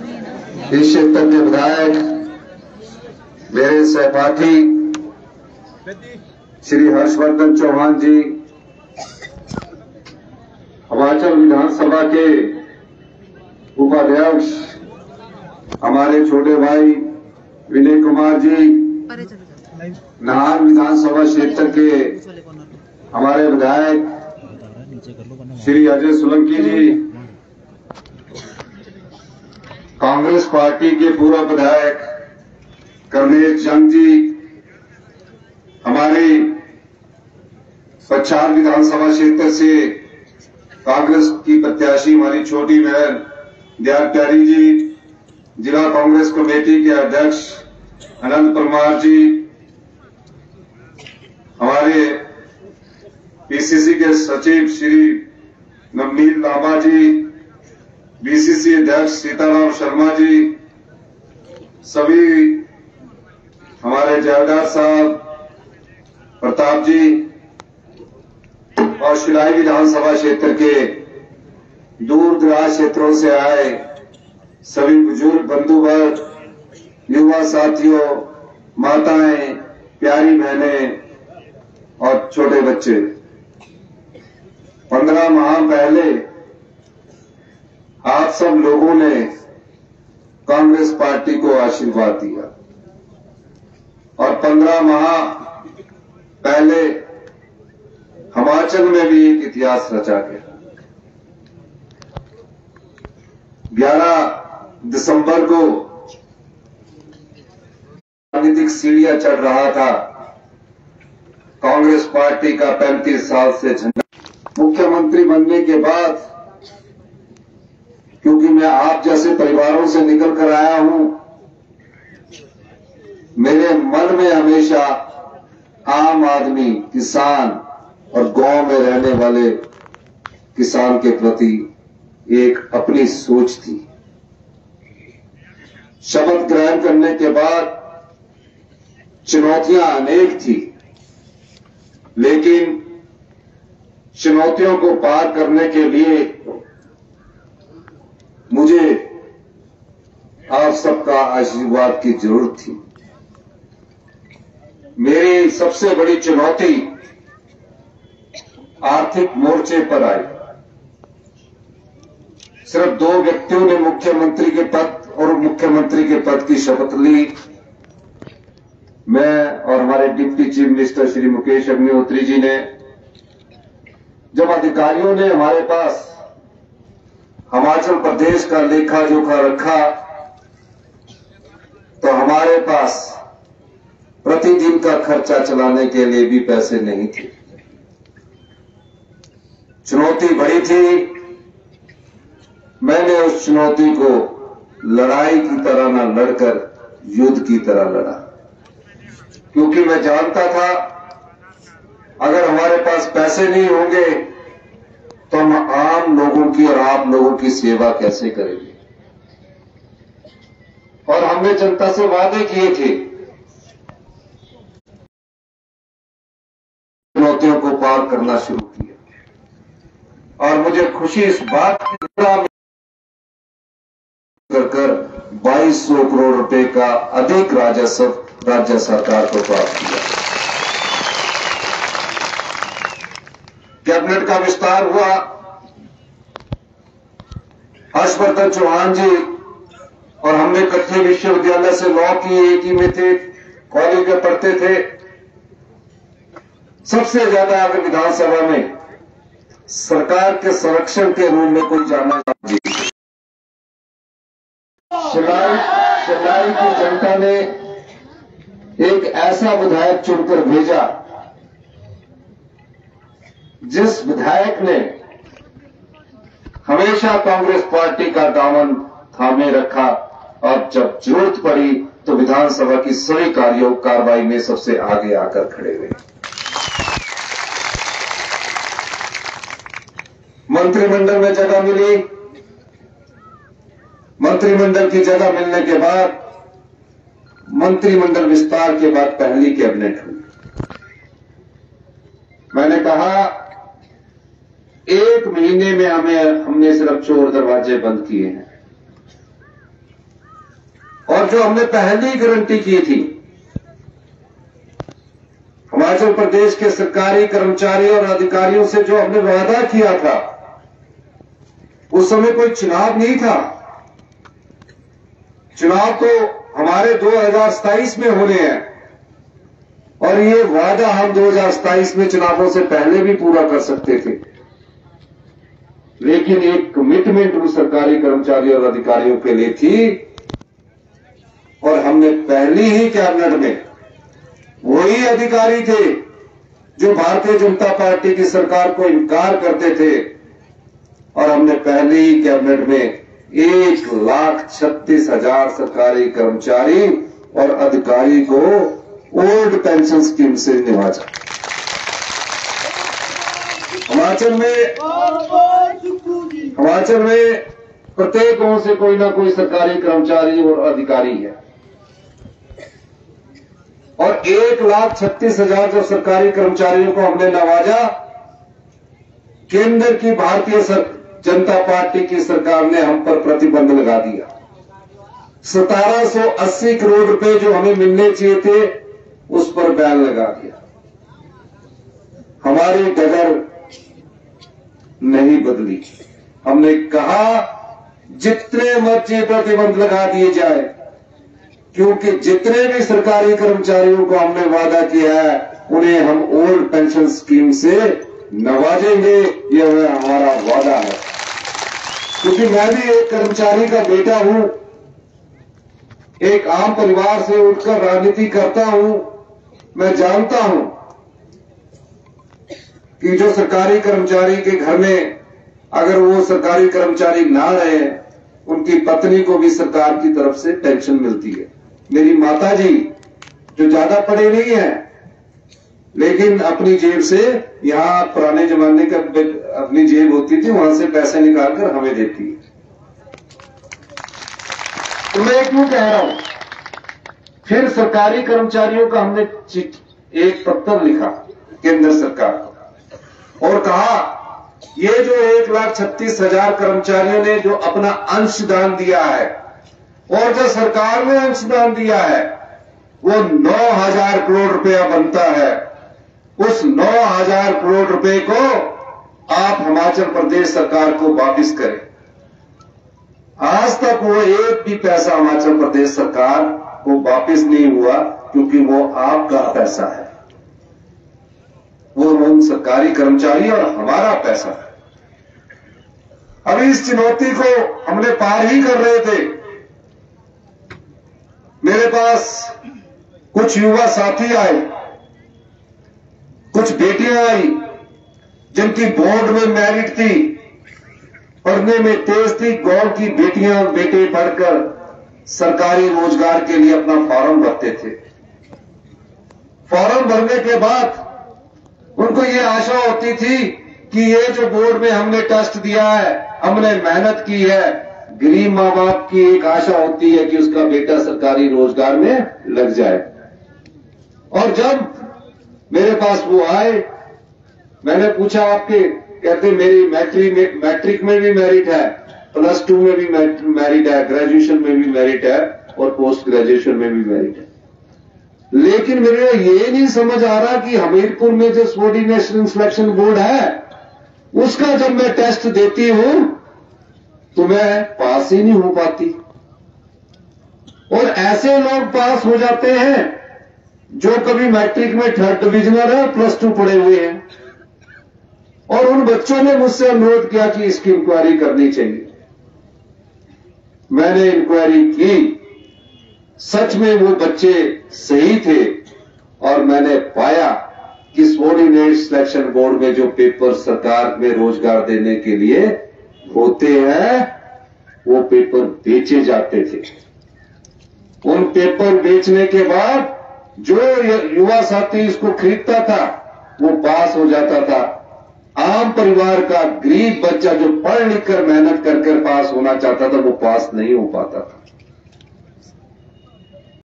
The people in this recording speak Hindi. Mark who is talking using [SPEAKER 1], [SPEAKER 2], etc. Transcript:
[SPEAKER 1] इस क्षेत्र के विधायक मेरे सहपाठी श्री हर्षवर्धन चौहान जी, हिमाचल विधानसभा के उपाध्यक्ष हमारे छोटे भाई विनय कुमार जी, नाहन विधानसभा क्षेत्र के हमारे विधायक श्री अजय सोलंकी जी, कांग्रेस पार्टी के पूर्व विधायक करनेल जंग जी, हमारे पच्छाद विधानसभा क्षेत्र से कांग्रेस की प्रत्याशी हमारी छोटी बहन दयाल प्यारी जी, जिला कांग्रेस कमेटी के अध्यक्ष अनंत परमार जी, हमारे पीसीसी के सचिव श्री नवनीत लांबा जी, बीसीसी अध्यक्ष सीताराम शर्मा जी, सभी हमारे जयदार साहब, प्रताप जी और शिलाई विधानसभा क्षेत्र के दूर दराज क्षेत्रों से आए सभी बुजुर्ग बंधुवर्ग, युवा साथियों, माताएं, प्यारी बहनें और छोटे बच्चे, 15 माह पहले आप सब लोगों ने कांग्रेस पार्टी को आशीर्वाद दिया और 15 माह पहले हिमाचल में भी एक इतिहास रचा गया। 11 दिसंबर को राजनीतिक सीढ़ियां चढ़ रहा था कांग्रेस पार्टी का 35 साल से झंडा। मुख्यमंत्री बनने के बाद, क्योंकि मैं आप जैसे परिवारों से निकल कर आया हूं, मेरे मन में हमेशा आम आदमी, किसान और गांव में रहने वाले किसान के प्रति एक अपनी सोच थी। शपथ ग्रहण करने के बाद चुनौतियां अनेक थी, लेकिन चुनौतियों को पार करने के लिए मुझे आप सबका आशीर्वाद की जरूरत थी। मेरी सबसे बड़ी चुनौती आर्थिक मोर्चे पर आई। सिर्फ 2 व्यक्तियों ने मुख्यमंत्री के पद और मुख्यमंत्री के पद की शपथ ली, मैं और हमारे deputy chief minister Shri Mukesh Agnihotri ji ने। जब अधिकारियों ने हमारे पास हिमाचल प्रदेश का लेखा जोखा रखा, तो हमारे पास प्रतिदिन का खर्चा चलाने के लिए भी पैसे नहीं थे। चुनौती बड़ी थी। मैंने उस चुनौती को लड़ाई की तरह न लड़कर युद्ध की तरह लड़ा, क्योंकि मैं जानता था अगर हमारे पास पैसे नहीं होंगे तो हम आम लोगों की और आप लोगों की सेवा कैसे करेंगे। और हमने जनता से वादे किए थे, चुनौतियों को पार करना शुरू किया। और मुझे खुशी इस बात की कर 2200 करोड़ रुपए का अधिक राजस्व राज्य सरकार को प्राप्त किया। कैबिनेट का विस्तार हुआ। हर्षवर्धन चौहान जी और हमने इकट्ठे विश्वविद्यालय से लॉ किए, एक ही में थे, कॉलेज में पढ़ते थे। सबसे ज्यादा अगर विधानसभा में सरकार के संरक्षण के रूप में कोई जाना जी, शिलाई की जनता ने एक ऐसा विधायक चुनकर भेजा जिस विधायक ने हमेशा कांग्रेस पार्टी का दामन थामे रखा और जब जरूरत पड़ी तो विधानसभा की सभी कार्रवाई में सबसे आगे आकर खड़े हुए। मंत्रिमंडल में जगह मिली। मंत्रिमंडल की जगह मिलने के बाद मंत्रिमंडल विस्तार के बाद पहली कैबिनेट हुई। मैंने कहा 1 महीने में हमने सिर्फ चोर दरवाजे बंद किए हैं। और जो हमने पहली गारंटी की थी, हिमाचल प्रदेश के सरकारी कर्मचारियों और अधिकारियों से जो हमने वादा किया था, उस समय कोई चुनाव नहीं था। चुनाव तो हमारे 2027 में होने हैं और ये वादा हम 2027 में चुनावों से पहले भी पूरा कर सकते थे, लेकिन एक कमिटमेंट उन सरकारी कर्मचारियों और अधिकारियों के लिए थी और हमने पहली ही कैबिनेट में वही अधिकारी थे जो भारतीय जनता पार्टी की सरकार को इनकार करते थे और हमने पहली ही कैबिनेट में 1,36,000 सरकारी कर्मचारी और अधिकारी को ओल्ड पेंशन स्कीम से नवाजा। हिमाचल में प्रत्येक गांव से कोई ना कोई सरकारी कर्मचारी और अधिकारी है और 1,36,000 जो सरकारी कर्मचारियों को हमने नवाजा, केंद्र की भारतीय जनता पार्टी की सरकार ने हम पर प्रतिबंध लगा दिया। 1780 करोड़ रुपए जो हमें मिलने चाहिए थे, उस पर बैन लगा दिया। हमारी डगर नहीं बदली। हमने कहा जितने मर्जी प्रतिबंध लगा दिए जाए, क्योंकि जितने भी सरकारी कर्मचारियों को हमने वादा किया है उन्हें हम ओल्ड पेंशन स्कीम से नवाजेंगे, यह हमारा वादा है। क्योंकि मैं भी एक कर्मचारी का बेटा हूं, एक आम परिवार से उठकर राजनीति करता हूं। मैं जानता हूं कि जो सरकारी कर्मचारी के घर में अगर वो सरकारी कर्मचारी ना रहे, उनकी पत्नी को भी सरकार की तरफ से पेंशन मिलती है। मेरी माताजी जो ज्यादा पढ़े नहीं है लेकिन अपनी जेब से, यहां पुराने जमाने का अपनी जेब होती थी, वहां से पैसे निकालकर हमें देती है। तो मैं क्यों कह रहा हूं, फिर सरकारी कर्मचारियों का हमने एक पत्र लिखा केंद्र सरकार को और कहा ये जो 1,36,000 कर्मचारियों ने जो अपना अंशदान दिया है और जो सरकार ने अंशदान दिया है, वो 9,000 करोड़ रुपया बनता है। उस 9,000 करोड़ रुपए को आप हिमाचल प्रदेश सरकार को वापस करें। आज तक वो एक भी पैसा हिमाचल प्रदेश सरकार को वापस नहीं हुआ, क्योंकि वो आपका पैसा है, वो उन सरकारी कर्मचारी और हमारा पैसा है। अभी इस चुनौती को हमने पार ही कर रहे थे। मेरे पास कुछ युवा साथी आए, कुछ बेटियां आई जिनकी बोर्ड में मेरिट थी, पढ़ने में तेज थी। गांव की बेटियां बेटे पढ़कर सरकारी रोजगार के लिए अपना फॉर्म भरते थे। फॉर्म भरने के बाद उनको ये आशा होती थी कि ये जो बोर्ड में हमने टेस्ट दिया है, हमने मेहनत की है। गरीब मां बाप की एक आशा होती है कि उसका बेटा सरकारी रोजगार में लग जाए। और जब मेरे पास वो आए, मैंने पूछा आपके, कहते मेरी मैट्रिक में भी मेरिट है, +2 में भी मेरिट है, ग्रेजुएशन में भी मेरिट है और पोस्ट ग्रेजुएशन में भी मेरिट है। लेकिन मेरे ये नहीं समझ आ रहा कि हमीरपुर में जो सबऑर्डिनेशन सिलेक्शन बोर्ड है, उसका जब मैं टेस्ट देती हूं तो मैं पास ही नहीं हो पाती। और ऐसे लोग पास हो जाते हैं जो कभी मैट्रिक में 3rd डिविजनर है, +2 पढ़े हुए हैं। और उन बच्चों ने मुझसे अनुरोध किया कि इसकी इंक्वायरी करनी चाहिए। मैंने इंक्वायरी की, सच में वो बच्चे सही थे और मैंने पाया कि सबऑर्डिनेट सिलेक्शन बोर्ड में जो पेपर सरकार में रोजगार देने के लिए होते हैं, वो पेपर बेचे जाते थे। उन पेपर बेचने के बाद जो युवा साथी इसको खरीदता था वो पास हो जाता था। आम परिवार का गरीब बच्चा जो पढ़ लिख कर मेहनत कर पास होना चाहता था, वो पास नहीं हो पाता था।